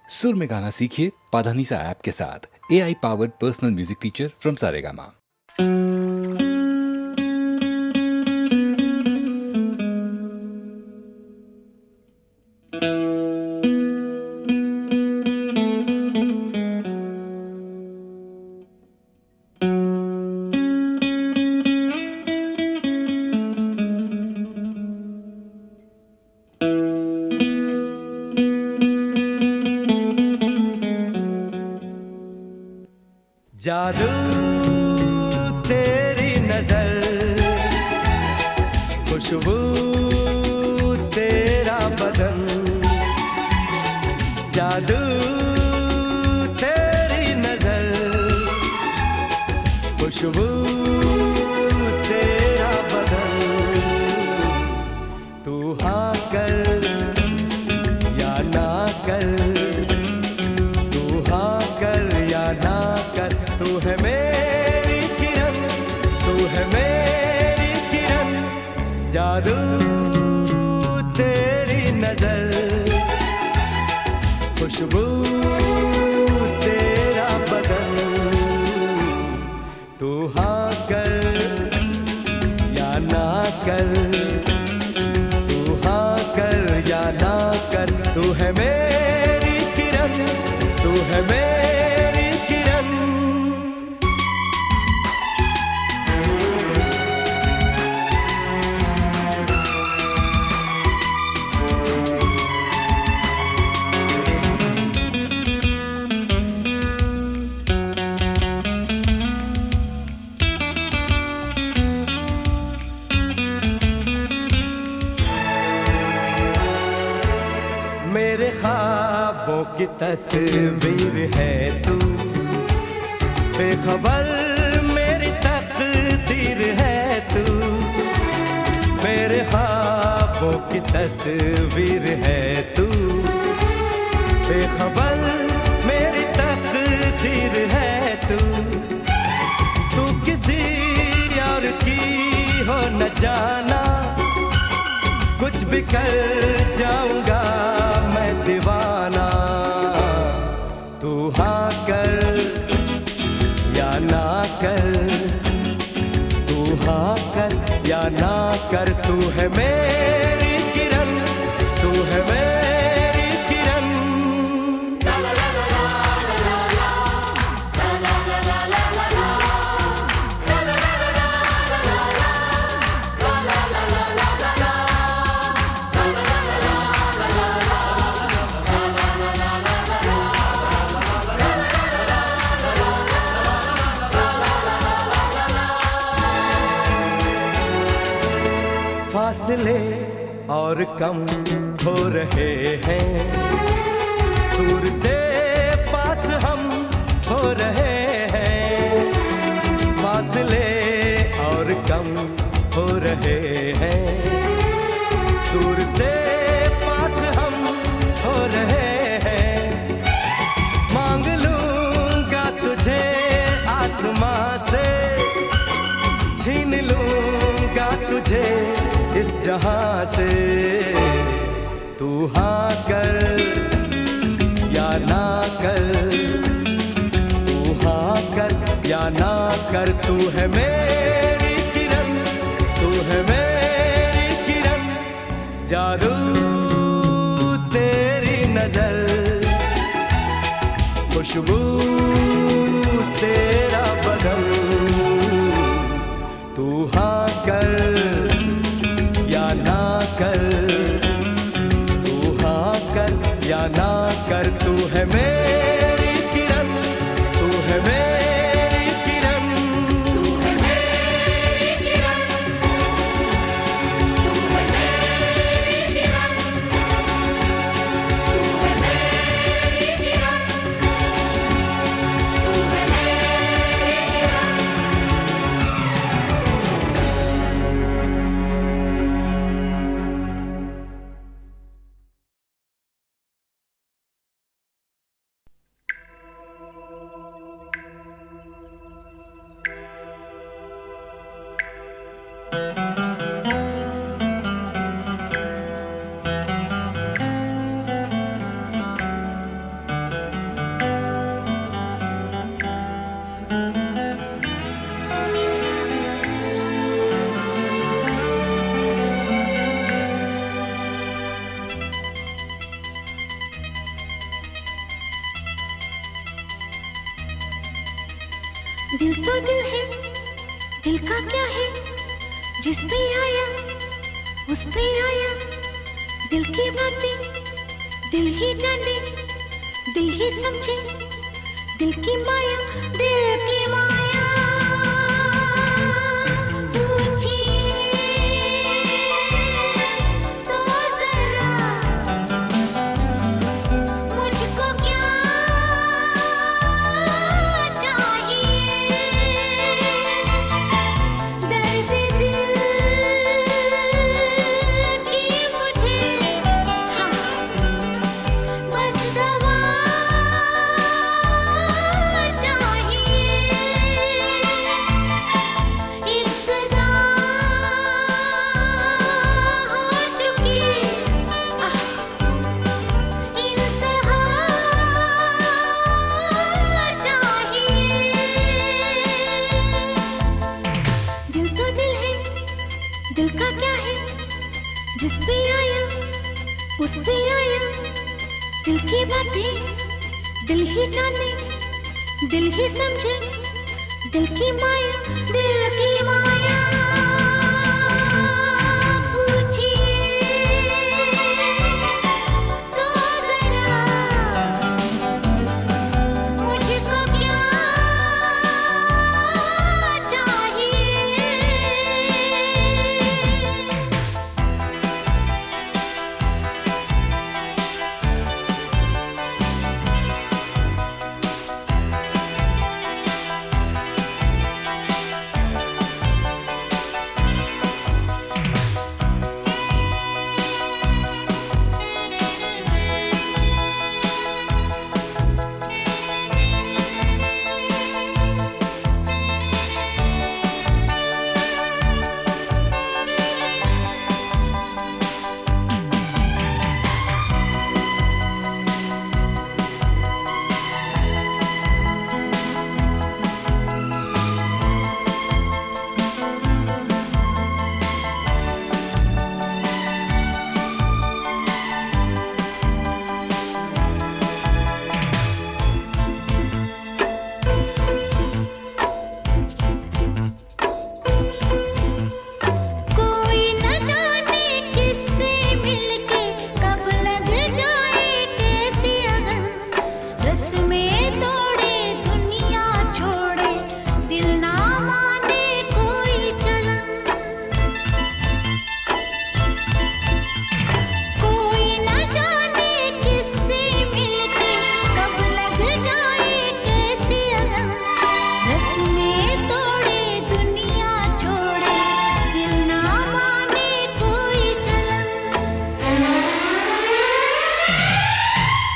सुर में गाना सीखिए पाधानीसा ऐप के साथ। AI powered personal music teacher from Saregama. जादू तेरी नजर, खुशबू तेरा बदन, जादू तेरी नजर, खुशबू तेरा बदन, तू हाँ कर या ना कर, तू हाँ कर या ना कर, तू है मेरी किरण, तू है मेरी किरण, जादू तेरी नजर, खुशबू तेरा बदन, तू हाँ कर या ना कर, तू हाँ कर या ना कर, तू है मेरी किरण, तू है मेरी किरण। मेरे ख्वाबों की तस्वीर है तू, बेखबर मेरी तकदीर है तू, मेरे ख्वाबों की तस्वीर है तू, बेखबर मेरी तकदीर है तू, तू किसी और की हो न जाना, कुछ भी कर जाऊंगा मैं दीवाना, तू हाँ कर या ना कर, तू हाँ कर या ना कर, तू है मेरी किरण, तू है मेरी किरण। फासले और कम हो रहे हैं, दूर से पास हम हो रहे हैं, फासले और कम हो रहे हैं, दूर से पास हम हो रहे हैं, मांग लूंगा तुझे आसमां से, छीन लूंगा तुझे इस जहां से, तू हाँ कर या ना कर, तू हाँ कर या ना कर, तू है मेरी किरण, तू है मेरी किरण, जादू तेरी नजर, खुशबू तेरा बदन, तू हाँ कर या ना कर, तू हाँ कर या ना कर, तू है मेरी किरण, तू है मेरी किरण, तू है मेरी किरण, तू है मेरी किरण, तू है मेरी किरण, दिल तो दिल है, दिल का क्या है, जिस पे आया उस पे आया। दिल की बातें दिल ही जाने, दिल ही समझे, दिल की माया, दिल की माया। पूछिए तो जरा मुझको क्या चाहिए। दर्द दिल की मुझे, हाँ, बस दवा चाहिए। इब्तिदा हो चुकी, इंतहा चाहिए। दिल तो दिल है, दिल का क्या है, जिस पे आया उस पे आया। दिल की बातें दिल ही जाने, दिल ही समझे, दिल की माया, दिल की माया। पूछिए तो जरा मुझको क्या चाहिए। कोई न जाने किससे मिलके कब लग जाए कैसी अगन। रस्में तोड़े दुनिया छोड़े, दिल ना माने कोई चलन। कोई न जाने किससे मिलके कब लग जाए कैसी अगन। रस्में तोड़े दुनिया छोड़े, दिल ना माने कोई चलन।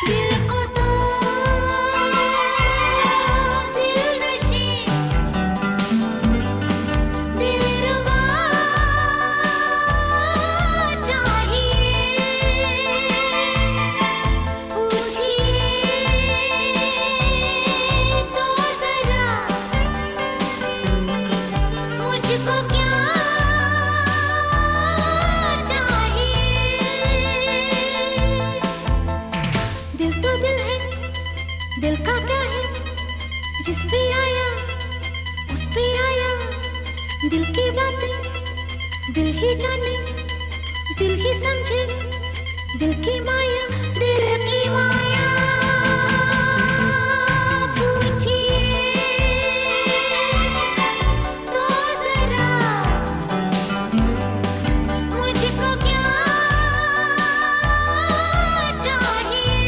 दिल को तो दिलनशी, दिलरुबा चाहिए। पूछिए तो जरा मुझको क्या चाहिए। दिल तो दिल है, दिल का क्या है, जिस पे आया उस पे आया। दिल की बातें दिल ही जाने, दिल ही समझे, दिल की माया, दिल की माया। पूछिए तो जरा मुझको क्या चाहिए।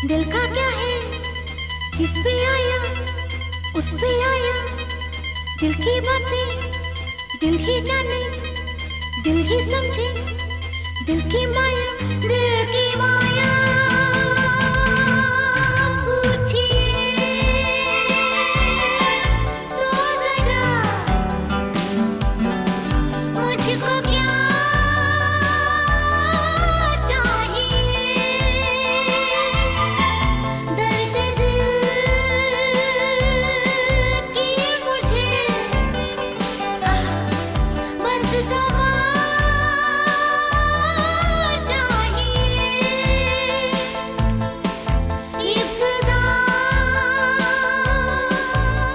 दिल का क्या है, किस पे आया, उस पे आया, दिल की बातें दिल ही जाने, दिल ही समझे, दिल की माया, दिल की माया। पूछिए तो जरा मुझको क्या चाहिए, दर्द दिल की मुझे बस दवा चाहिए। इब्तिदा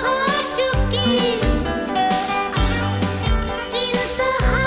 हो चुकी, इंतहा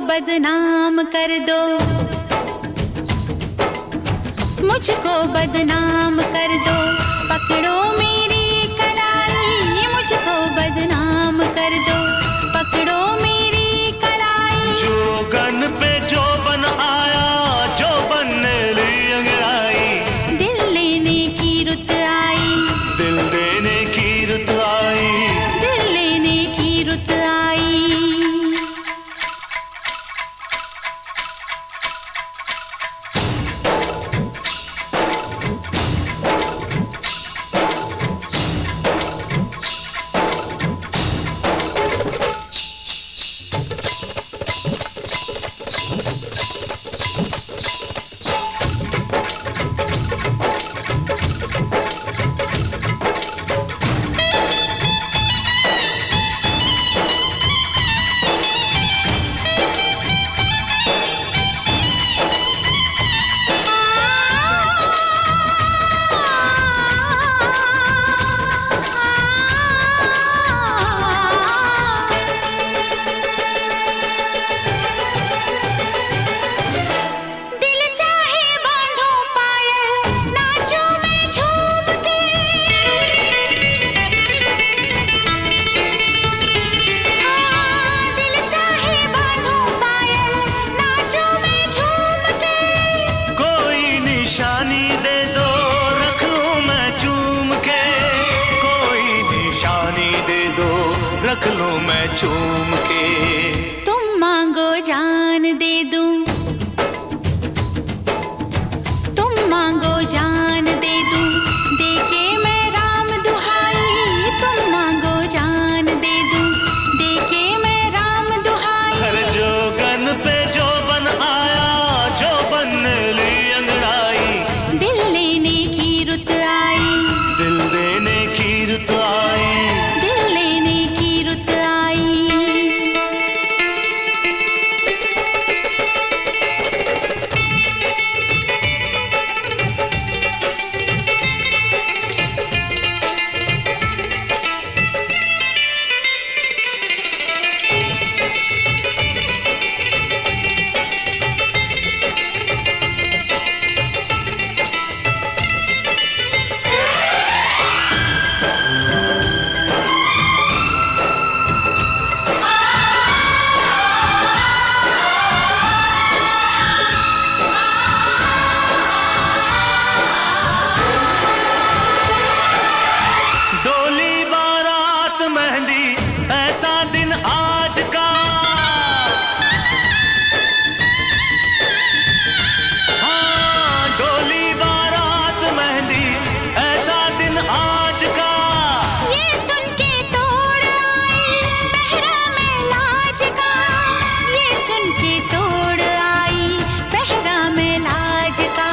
बदनाम कर दो, मुझको बदनाम कर दो, पकड़ो मेरी कलाई, मुझको बदनाम कर दो, पकड़ो मेरी कलाई। जोगन पे जो बन आया, रख लूं मैं चूम के। तुम मांगो जान दे दूं, तुम मांगो जान दे दूं, देके मैं राम दुहाई। तुम मांगो जान दे दूं, देके मैं राम दुहाई। हर जोगन पे जो बन आया, जो बनने ली अंगड़ाई। दिल लेने की रुत आई, दिल देने की रुत आई। दिल लेने की रुत आई। डोली बारात मेहंदी ऐसा दिन आज का। हाँ, डोली बारात मेहंदी ऐसा दिन आज का। ये सुन के तोड़ आई पहरा में लाज का। ये सुन के तोड़ आई पहरा में लाज का।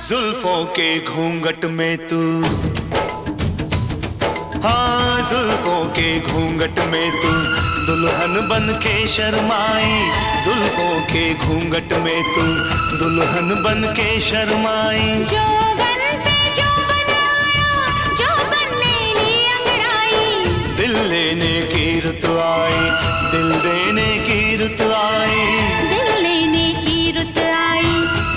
जुल्फों के घूंघट में तू, हाँ जुल्फों के घूंघट में तू दुल्हन बन के शर्माई। जुल्फों के घूंघट में तू दुल्हन बन के शर्माई। जोगन पे जो बनाया, जो बनने ली अंगड़ाई। दिल लेने की रुत आई, दिल देने की रुत आई। दिल लेने की रुत आई,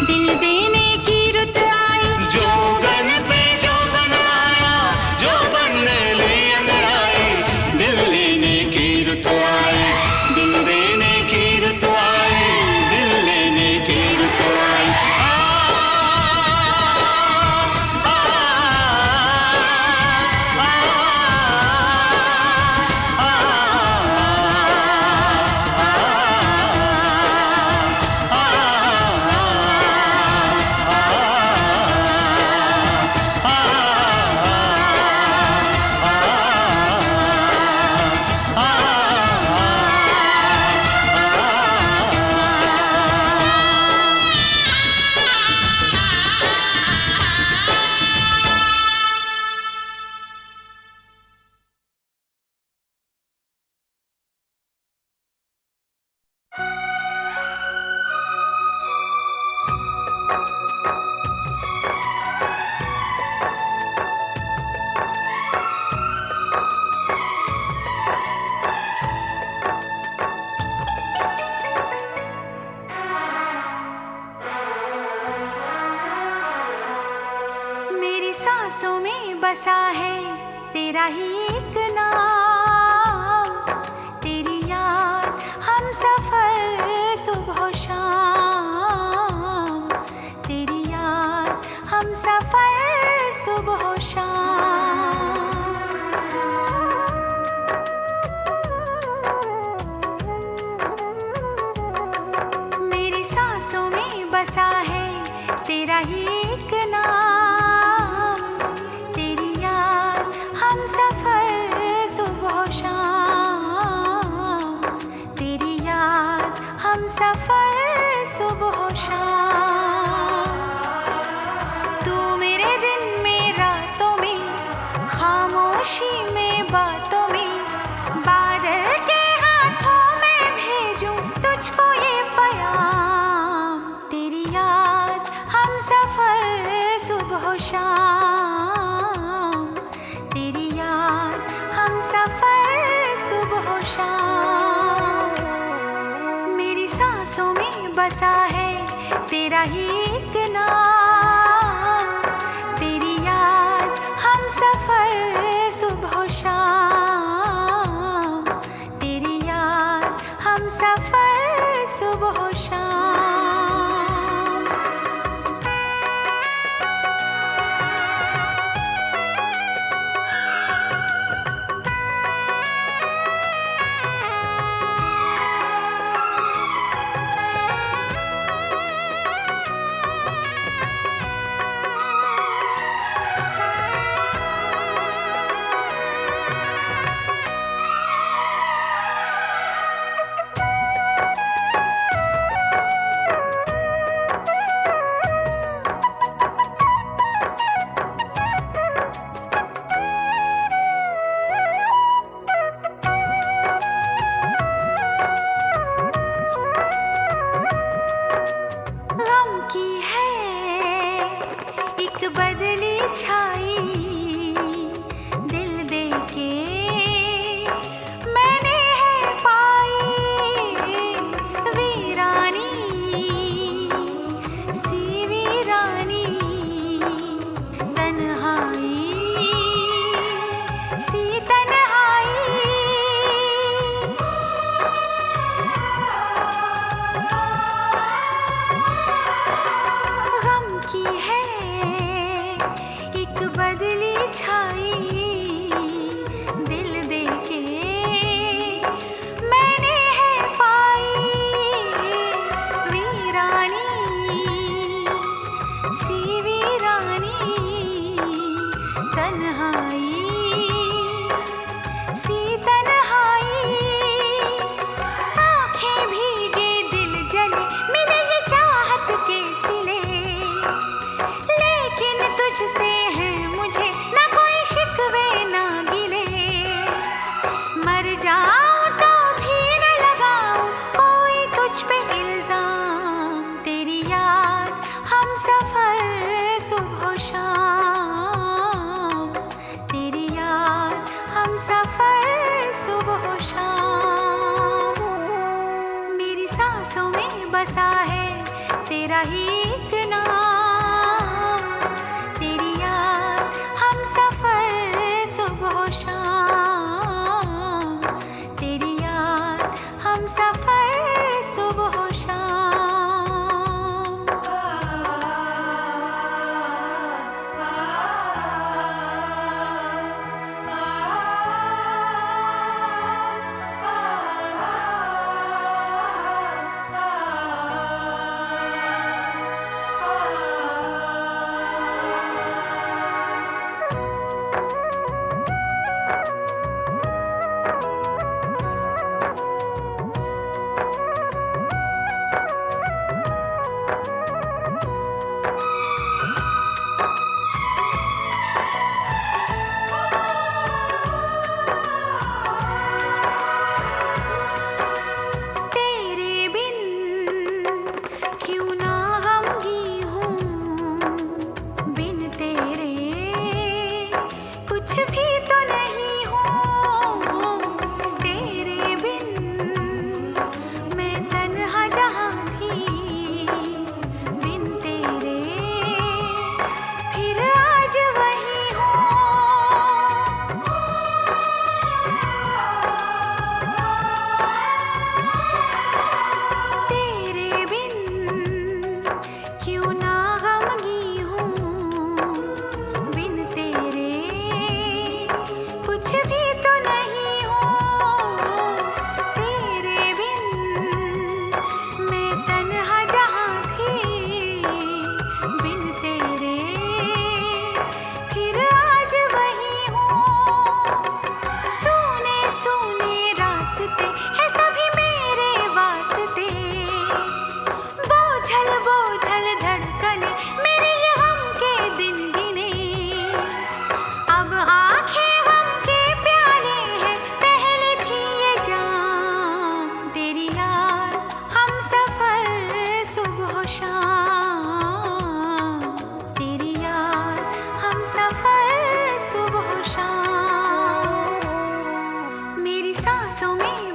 दिल देने की रुत आई। जोगन पे जो बनाया, जो बनने ली अंगड़ाई। दिल लेने की रुत आई, दिल देने की रुत आई। दिल लेने की रुत आई। आ, मेरी सांसों में बसा है तेरा ही एक नाम। तेरी याद हम सफर सुबह शाम। तेरी याद हम सफर सुबह शाम। मेरी सांसों में बसा है तेरा ही एक नाम। तेरी याद हम सफर सुबह शाम। तेरी याद हम सफर सुबह शाम। तू मेरे दिन में रातों में, खामोशी में बातों में, बादल के हाथों में भेजूं तुझको ये पैगाम। तेरी याद हम सफर सुबह शाम। तेरी याद हम सफर सुबह शाम। मेरी सांसों में बसा है तेरा ही एक नाम। तेरी याद हम सफर सुबह शाम। तेरी याद हम सफर सुबह शाम। सी वीरानी तन्हाई सी तन्हाई, आंखें भीगे दिल जले मिले ये चाहत के सिले, लेकिन तुझसे है मुझे ना कोई शिकवे ना गिले। मर जाऊं तो भी न लगाऊं कोई तुझ पे इल्जाम, तेरी याद हम सफर सुबह शाम, तेरी याद हम सफर सुबह शाम। मेरी सांसों में बसा है तेरा ही एक नाम, तेरी याद हम सफर सुबह शाम, तेरी याद हम सफर सुबह शाम।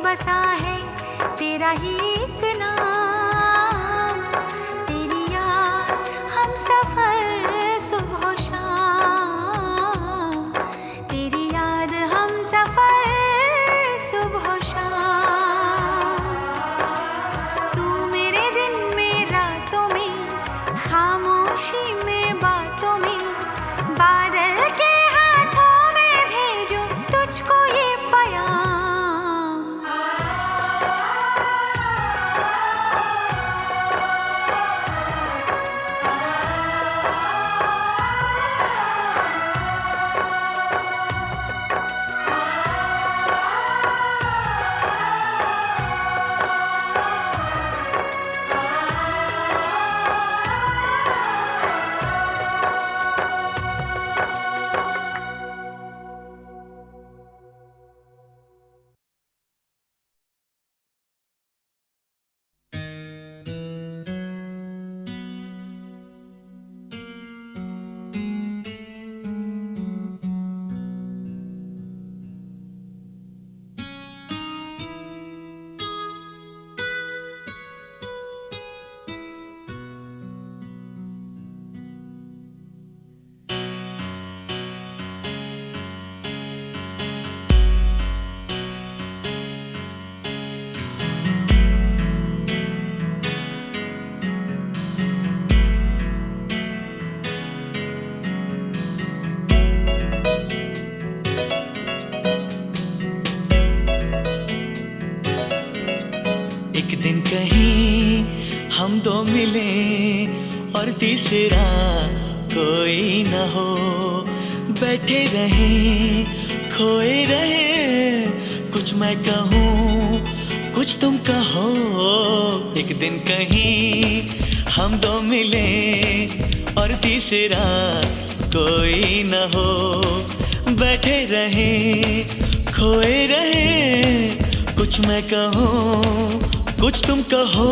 बसा है तेरा ही एक नाम, तेरी याद हम सफर सुबह शाम, तेरी याद हम सफर सुबह शाम। तू मेरे दिन में रातों में, खामोशी में बातों में, बादल के हाथों में भेजूं तुझको ये प्याम। एक दिन कहीं हम दो मिले, और तीसरा कोई न हो। बैठे रहें खोए रहे, कुछ मैं कहूँ कुछ तुम कहो। एक दिन कहीं हम दो मिले और तीसरा कोई न हो। बैठे रहे खोए रहे, कुछ मैं कहूँ कुछ तुम कहो।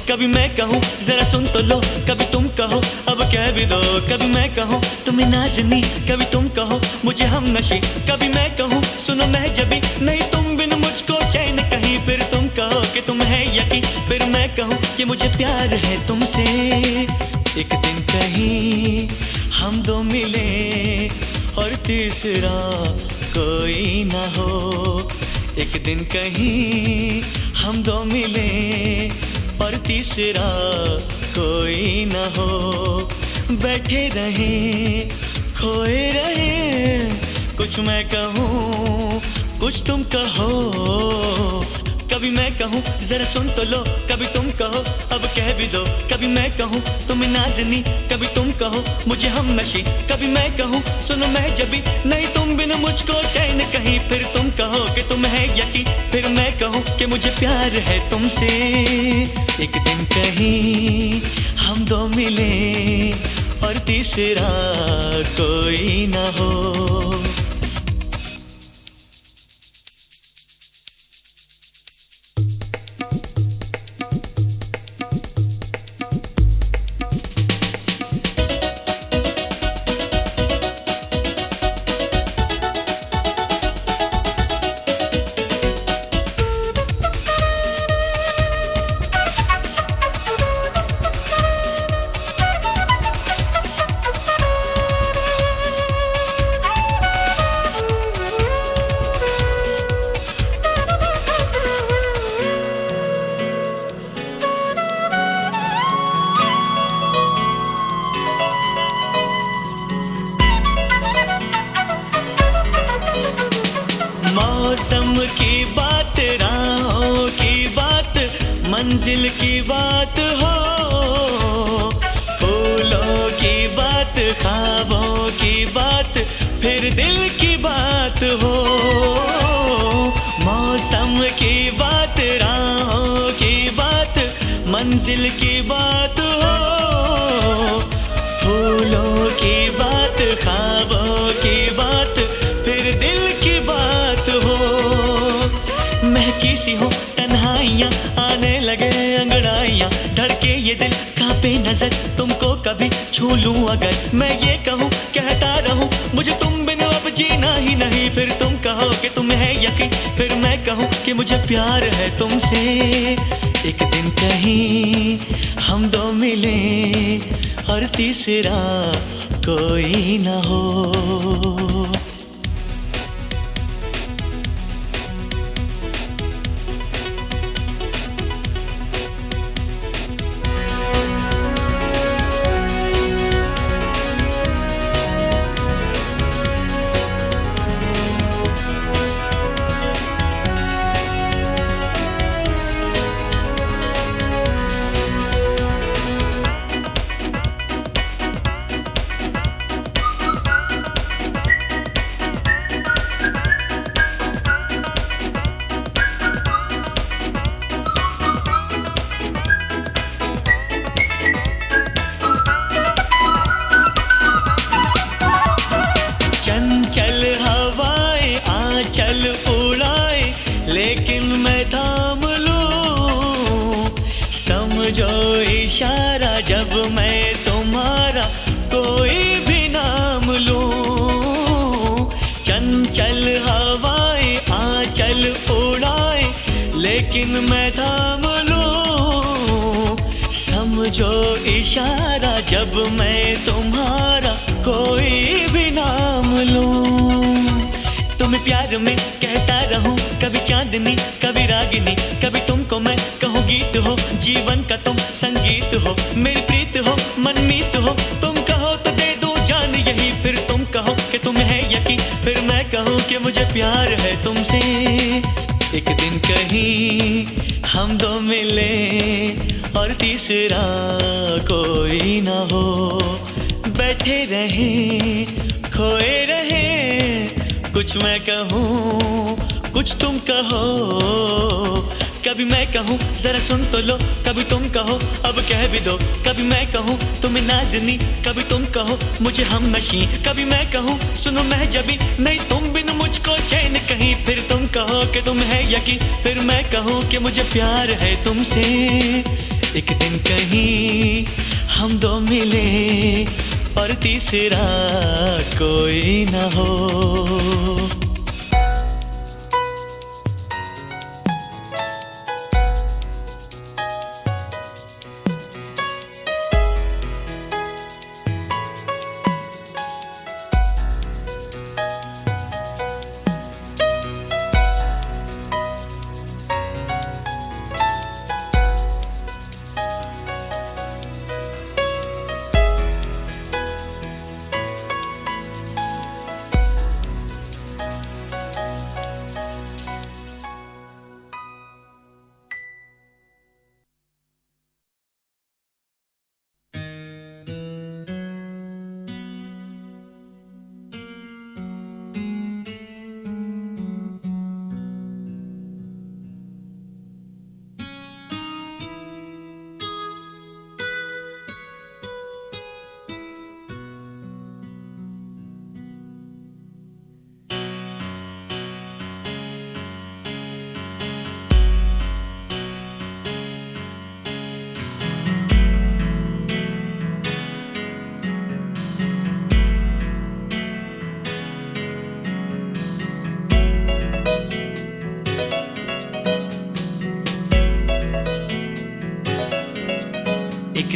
कभी मैं कहूँ जरा सुन तो लो, कभी तुम कहो अब कह भी दो। कभी मैं कहूँ तुम्हें नाज़नी, कभी तुम कहो मुझे हम नशी। कभी मैं कहूँ सुनो मैं जबी, नहीं तुम बिन मुझको चैन कहीं। फिर तुम कहो कि तुम है यकीन, फिर मैं कहूँ कि मुझे प्यार है तुमसे। एक दिन कहीं हम दो मिले और तीसरा कोई ना हो। एक दिन कहीं हम दो मिले और तीसरा कोई न हो। बैठे रहें खोए रहे, कुछ मैं कहूँ कुछ तुम कहो। कभी मैं कहूँ जरा सुन तो लो, कभी तुम कहो अब कह भी दो। कभी मैं कहूँ तुम्हें नाज़नी, कभी तुम कहो मुझे हम नशी। कभी मैं कहूँ सुनो मैं जबी, नहीं तुम बिन मुझको चैन कहीं। फिर तुम कहो कि तुम है यकीन, फिर मैं कहूँ कि मुझे प्यार है तुमसे। एक दिन कहीं हम दो मिले और तीसरा कोई ना हो। मौसम की बात, राहों की बात, मंजिल की बात हो। फूलों की बात, ख्वाबों की बात, फिर दिल की बात हो। मौसम की बात, राहों की बात, मंजिल की बात हो। फूलों की बात, ख्वाबों की बात, फिर दिल की बात हो। महकी सी हो तन्हाइयाँ, आने लगे अंगड़ाइयाँ, धड़के ये दिल कांपे नजर, तुमको कभी छू लूं अगर। मैं ये कहूँ कहता रहूँ मुझे तुम बिन अब जीना ही नहीं। फिर तुम कहो कि तुम है यकीन, फिर मैं कहूँ कि मुझे प्यार है तुमसे। एक दिन कहीं हम दो मिले और तीसरा कोई ना हो। चंचल हवाएं आंचल उड़ाए, लेकिन मैं थाम लूं। समझो इशारा जब मैं तुम्हारा कोई भी नाम लूं। चंचल हवाएं आंचल उड़ाए, लेकिन मैं थाम लूं। समझो इशारा जब मैं तुम्हारा कोई भी नाम लूं। तुम्हें प्यार में कहता रहूं, कभी चांदनी कभी रागिनी, कभी तुमको मैं कहूँ गीत हो, जीवन का तुम संगीत हो। मेरी प्रीत हो मनमीत हो, तुम कहो तो दे दूं जान यही। फिर तुम कहो कि तुम है यकीन, फिर मैं कहूँ कि मुझे प्यार है तुमसे। एक दिन कहीं हम दो मिले और तीसरा कोई ना हो। बैठे रहे खोए रहे, कुछ मैं कहूँ कुछ तुम कहो। कभी मैं कहूँ जरा सुन तो लो, कभी तुम कहो अब कह भी दो। कभी मैं कहूँ तुम्हें नाज़नी, कभी तुम कहो मुझे हमनशी। कभी मैं कहूँ सुनो मैं जबी, नहीं तुम बिन मुझको चैन कहीं। फिर तुम कहो कि तुम है यकीन, फिर मैं कहूँ कि मुझे प्यार है तुमसे। एक दिन कहीं हम दो मिले और तीसरा कोई ना हो।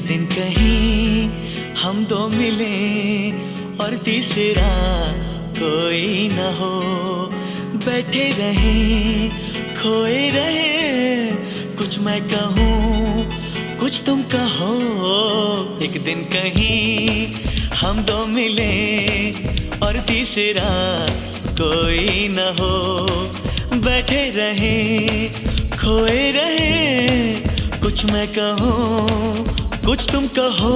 दिन कहीं हम दो मिले और तीसरा कोई न हो। बैठे रहे खोए रहे, कुछ मैं कहूँ कुछ तुम कहो। एक दिन कहीं हम दो मिले और तीसरा कोई न हो। बैठे रहे खोए रहे, कुछ मैं कहूँ कुछ तुम कहो।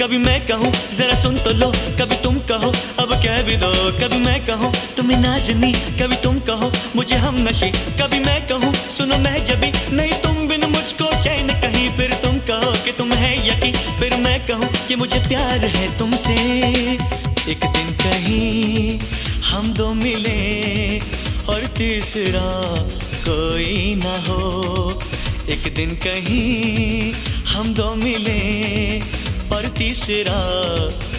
कभी मैं कहूँ जरा सुन तो लो, कभी तुम कहो अब कह भी दो। कभी मैं कहूँ तुम्हें नाज़नी, कभी तुम कहो मुझे हमनशी। कभी मैं कहूँ सुनो मैं जबी, नहीं तुम बिन मुझको चैन कहीं। फिर तुम कहो कि तुम है यकीन, फिर मैं कहूँ कि मुझे प्यार है तुमसे। एक दिन कहीं हम दो मिले और तीसरा कोई ना हो। एक दिन कहीं हम दो मिले और तीसरा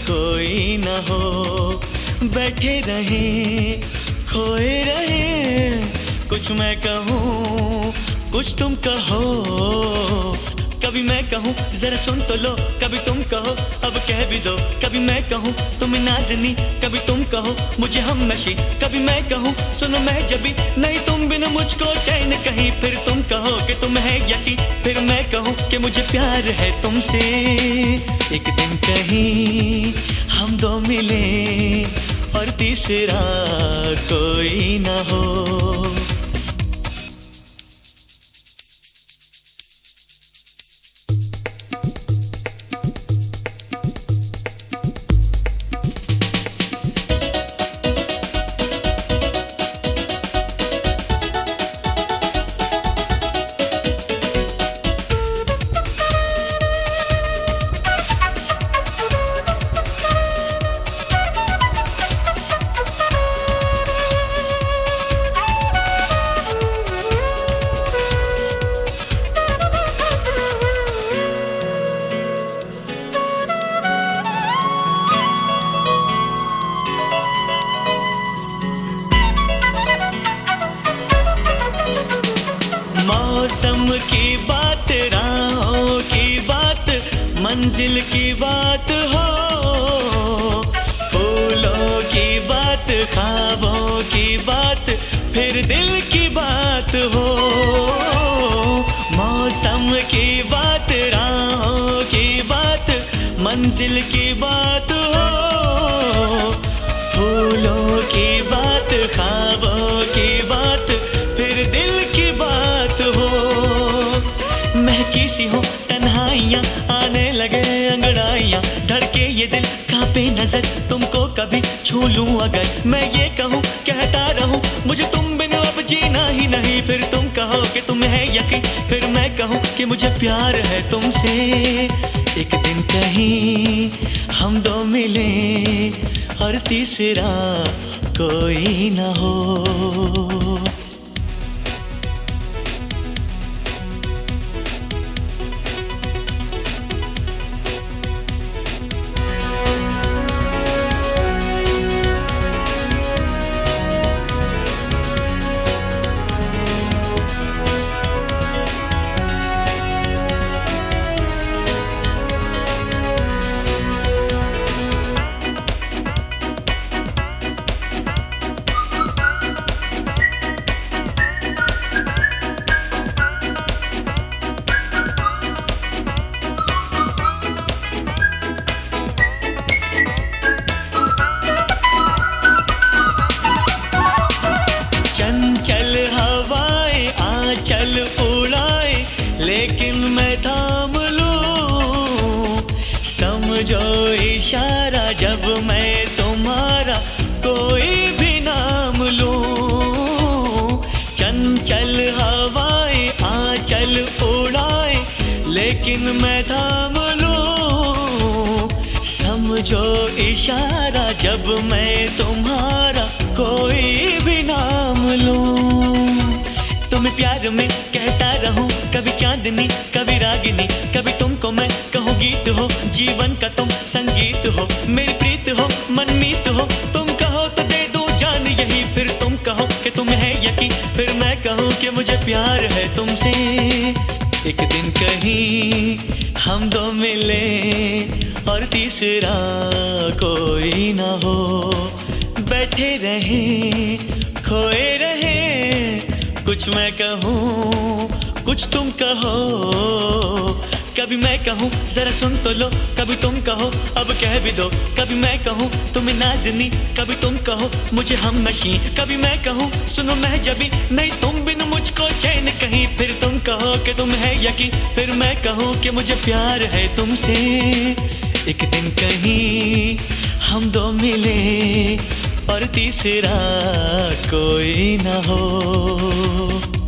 कोई न हो। बैठे रहे खोए रहे, कुछ मैं कहूँ कुछ तुम कहो। कभी मैं कहूँ जरा सुन तो लो, कभी तुम कहो अब कह भी दो। कभी मैं कहूँ तुम्हें नाज़नी, कभी तुम कहो मुझे हमनशी। कभी मैं कहूँ सुनो मैं जबी, नहीं तुम बिन मुझको चैन कहीं। फिर तुम कहो कि तुम है यकीन, फिर मैं कहूँ कि मुझे प्यार है तुमसे। एक दिन कहीं हम दो मिले और तीसरा कोई ना हो। मौसम की बात, राहों की बात, मंजिल की बात हो। फूलों की बात, ख्वाबों की बात, फिर दिल की बात हो। मौसम की बात, राहों की बात, मंजिल की बात हो। फूलों की बात, ख्वाबों की बात, फिर दिल की बात हो। महकी कैसी हो तन्हाइयाँ, आने लगे अंगड़ाइयाँ, धड़के ये दिल कांपे नजर, तुमको कभी छू लूं अगर मैं ये कहूँ कहता रहूँ मुझे तुम बिन अब जीना ही नहीं, फिर तुम कहो कि तुम्हें है यकीन, फिर मैं कहूँ कि मुझे प्यार है तुमसे। एक दिन कहीं हम दो मिले और तीसरा कोई ना हो। चंचल हवाएं आंचल उड़ाए लेकिन मैं थाम लूं, समझो इशारा जब मैं तुम्हारा कोई भी नाम लूं। चंचल हवाएं आंचल उड़ाए लेकिन मैं थाम लूं, समझो इशारा जब मैं तुम्हारा कोई भी नाम लूं। तुम्हें प्यार में कहता रहूं कभी चांदनी कभी रागिनी, कभी तुमको मैं कहूँ गीत हो जीवन का तुम संगीत हो, मेरी प्रीत हो मनमीत हो, तुम कहो तो दे दूं जान यही, फिर तुम कहो कि तुम्हें है यकीन, फिर मैं कहूँ कि मुझे प्यार है तुमसे। एक दिन कहीं हम दो मिले और तीसरा कोई ना हो, बैठे रहे खोए रहे, कुछ मैं कहूँ कुछ तुम कहो, कभी मैं कहूँ जरा सुन तो लो, कभी तुम कहो अब कह भी दो, कभी मैं कहूँ तुम्हें नाज़नी, कभी तुम कहो मुझे हमनशी, कभी मैं कहूँ सुनो मैं जबी, नहीं तुम बिन मुझको चैन कहीं, फिर तुम कहो कि तुम है यकीन, फिर मैं कहूँ कि मुझे प्यार है तुमसे। एक दिन कहीं हम दो मिले और तीसरा कोई ना हो।